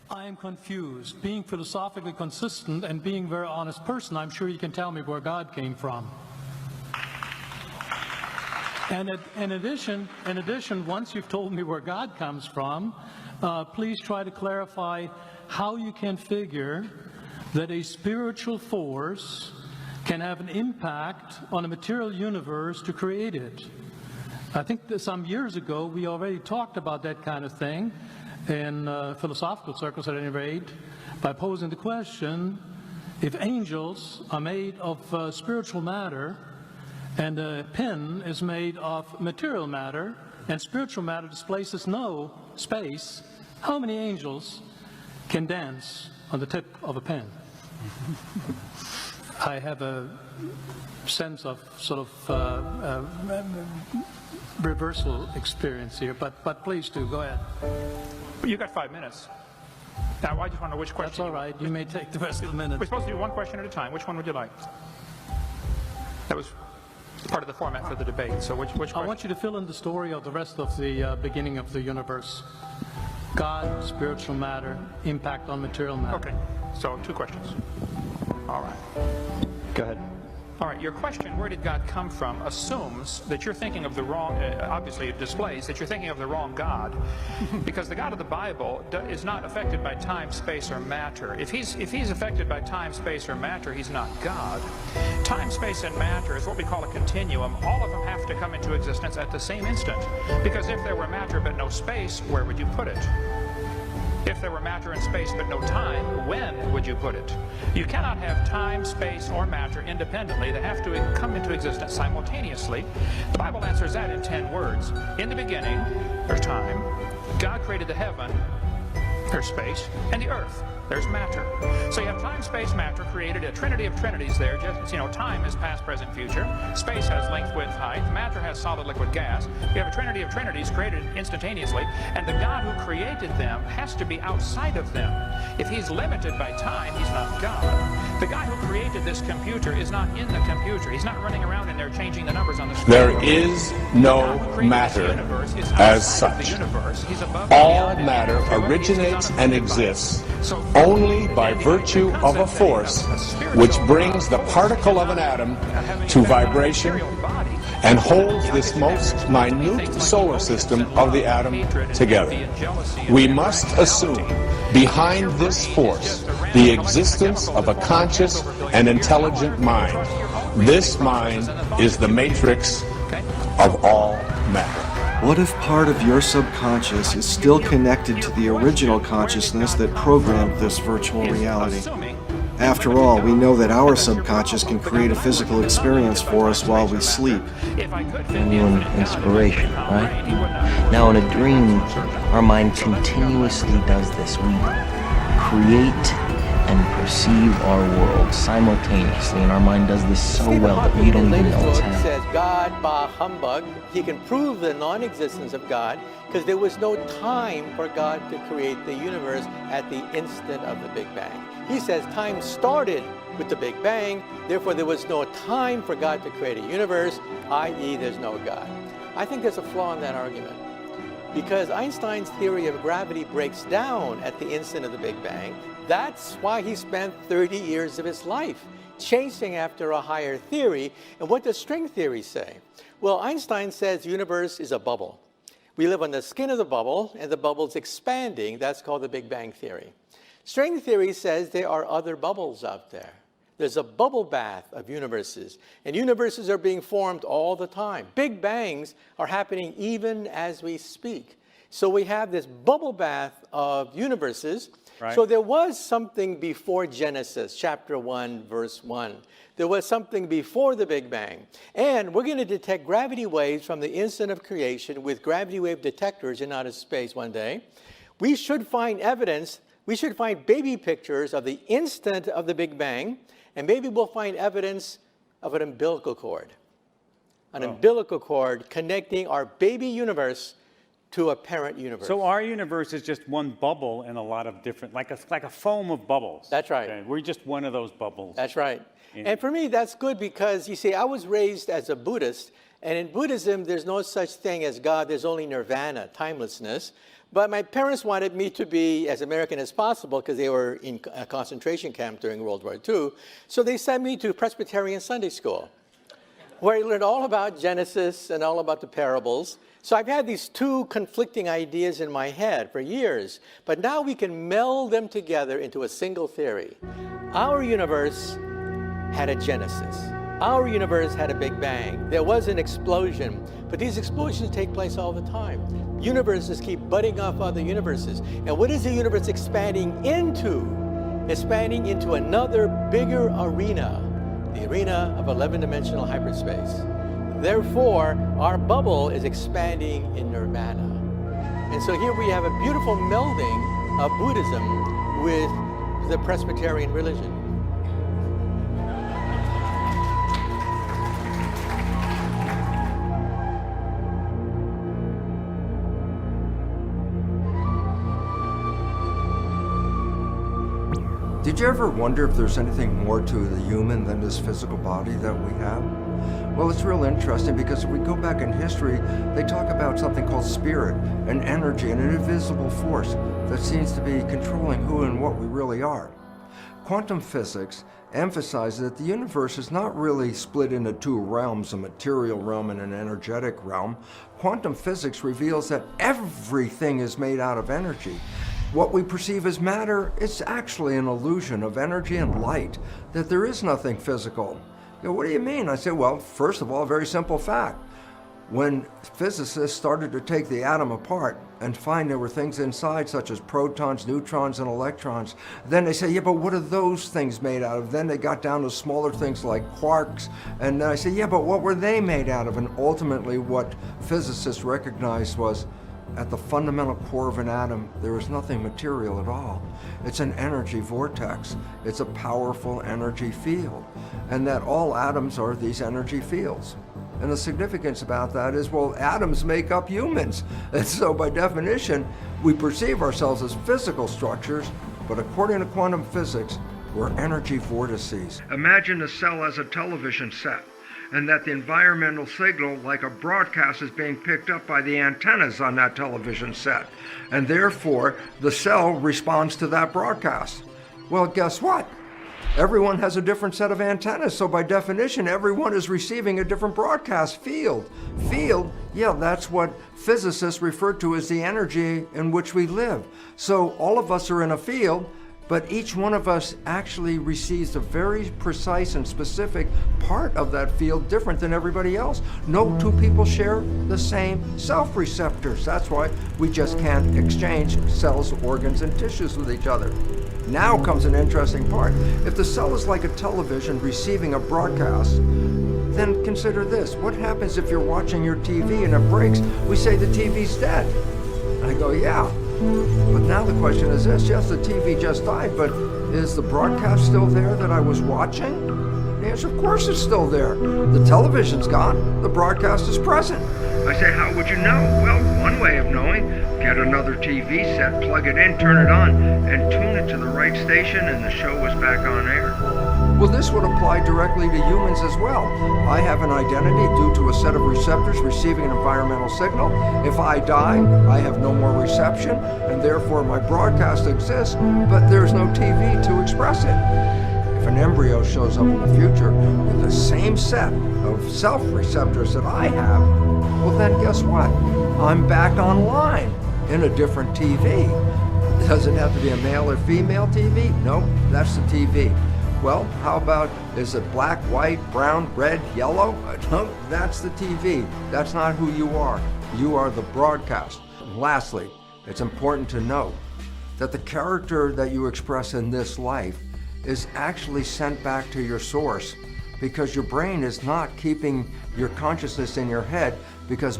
I am confused. Being philosophically consistent and being a very honest person, I'm sure you can tell me where God came from. And in addition, once you've told me where God comes from, please try to clarify how you can figure that a spiritual force can have an impact on a material universe to create it. I think that some years ago we already talked about that kind of thing in philosophical circles at any rate, by posing the question, if angels are made of spiritual matter and a pen is made of material matter and spiritual matter displaces no space, how many angels can dance on the tip of a pen? I have a sense of sort of reversal experience here, but please do, go ahead. You got 5 minutes. Now, I just want to know which question. That's all right. You may take the rest of the minute. We're supposed to do one question at a time. Which one would you like? That was part of the format for the debate. So which question? I want you to fill in the story of the rest of the beginning of the universe. God, spiritual matter, impact on material matter. Okay. So 2 questions. All right. Go ahead. All right, your question, where did God come from, assumes that you're thinking of the wrong, obviously it displays that you're thinking of the wrong God, because the God of the Bible is not affected by time, space, or matter. If he's affected by time, space, or matter, he's not God. Time, space, and matter is what we call a continuum. All of them have to come into existence at the same instant, because if there were matter but no space, where would you put it? If there were matter and space but no time, when would you put it? You cannot have time, space, or matter independently. They have to come into existence simultaneously. The Bible answers that in 10 words. In the beginning, there's time. God created the heaven, there's space, and the earth. There's matter. So you have time, space, matter created a trinity of trinities there. Just, time is past, present, future. Space has length, width, height. Matter has solid, liquid, gas. You have a trinity of trinities created instantaneously, and the God who created them has to be outside of them. If he's limited by time, he's not God. The guy who created this computer is not in the computer. He's not running around in there changing the numbers on the screen. There is no matter as such. All matter originates and exists only by virtue of a force which brings the particle of an atom to vibration and holds this most minute solar system of the atom together. We must assume behind this force the existence of a conscious and intelligent mind. This mind is the matrix of all matter. What if part of your subconscious is still connected to the original consciousness that programmed this virtual reality? After all, we know that our subconscious can create a physical experience for us while we sleep. Genuine inspiration, right? Now, in a dream, our mind continuously does this. We create and perceive our world simultaneously, and our mind does this so well that we don't even know what's happening. Says God, bah, humbug. He can prove the non-existence of God because there was no time for God to create the universe at the instant of the Big Bang. He says time started with the Big Bang, therefore there was no time for God to create a universe, i.e. there's no God. I think there's a flaw in that argument, because Einstein's theory of gravity breaks down at the instant of the Big Bang. That's why he spent 30 years of his life chasing after a higher theory. And what does string theory say? Well, Einstein says the universe is a bubble. We live on the skin of the bubble, and the bubble's expanding. That's called the Big Bang theory. String theory says there are other bubbles out there. There's a bubble bath of universes, and universes are being formed all the time. Big bangs are happening even as we speak. So we have this bubble bath of universes. Right. So there was something before Genesis, chapter 1, verse 1. There was something before the Big Bang. And we're going to detect gravity waves from the instant of creation with gravity wave detectors in outer space one day. We should find evidence, we should find baby pictures of the instant of the Big Bang, and maybe we'll find evidence of an umbilical cord. An umbilical cord connecting our baby universe to a parent universe. So our universe is just one bubble in a lot of different, like a foam of bubbles. That's right. Okay? We're just one of those bubbles. That's right. And for me, that's good because, you see, I was raised as a Buddhist, And in Buddhism, there's no such thing as God. There's only nirvana, timelessness. But my parents wanted me to be as American as possible because they were in a concentration camp during World War II. So they sent me to Presbyterian Sunday School, where I learned all about Genesis and all about the parables. So I've had these two conflicting ideas in my head for years, but now we can meld them together into a single theory. Our universe had a genesis. Our universe had a Big Bang. There was an explosion, but these explosions take place all the time. Universes keep budding off other universes. And what is the universe expanding into? Expanding into another bigger arena, the arena of 11-dimensional hyperspace. Therefore, our bubble is expanding in nirvana. And so here we have a beautiful melding of Buddhism with the Presbyterian religion. Did you ever wonder if there's anything more to the human than this physical body that we have? Well, it's real interesting because if we go back in history, they talk about something called spirit, an energy, and an invisible force that seems to be controlling who and what we really are. Quantum physics emphasizes that the universe is not really split into two realms, a material realm and an energetic realm. Quantum physics reveals that everything is made out of energy. What we perceive as matter is actually an illusion of energy and light, that there is nothing physical. You know, what do you mean? I say, well, first of all, a very simple fact. When physicists started to take the atom apart and find there were things inside such as protons, neutrons, and electrons, then they say, yeah, but what are those things made out of? Then they got down to smaller things like quarks, and I say, yeah, but what were they made out of? And ultimately what physicists recognized was at the fundamental core of an atom, there is nothing material at all. It's an energy vortex. It's a powerful energy field, and that all atoms are these energy fields. And the significance about that is, well, atoms make up humans. And so by definition, we perceive ourselves as physical structures, but according to quantum physics, we're energy vortices. Imagine a cell as a television set, and that the environmental signal, like a broadcast, is being picked up by the antennas on that television set. And therefore, the cell responds to that broadcast. Well, guess what? Everyone has a different set of antennas, so by definition, everyone is receiving a different broadcast field. Field, yeah, that's what physicists refer to as the energy in which we live. So all of us are in a field, but each one of us actually receives a very precise and specific part of that field different than everybody else. No two people share the same self-receptors. That's why we just can't exchange cells, organs, and tissues with each other. Now comes an interesting part. If the cell is like a television receiving a broadcast, then consider this. What happens if you're watching your TV and it breaks? We say the TV's dead. I go, yeah. But now the question is this, yes, the TV just died, but is the broadcast still there that I was watching? The answer, of course, it's still there. The television's gone, the broadcast is present. I say, how would you know? Well, one way of knowing, get another TV set, plug it in, turn it on, and tune it to the right station, and the show is back on air. Well, this would apply directly to humans as well. I have an identity due to a set of receptors receiving an environmental signal. If I die, I have no more reception, and therefore my broadcast exists, but there's no TV to express it. If an embryo shows up in the future with the same set of self-receptors that I have, well then guess what? I'm back online in a different TV. Does it have to be a male or female TV? Nope, that's the TV. Well, how about, is it black, white, brown, red, yellow? No, that's the TV. That's not who you are. You are the broadcast. And lastly, it's important to note that the character that you express in this life is actually sent back to your source, because your brain is not keeping your consciousness in your head, because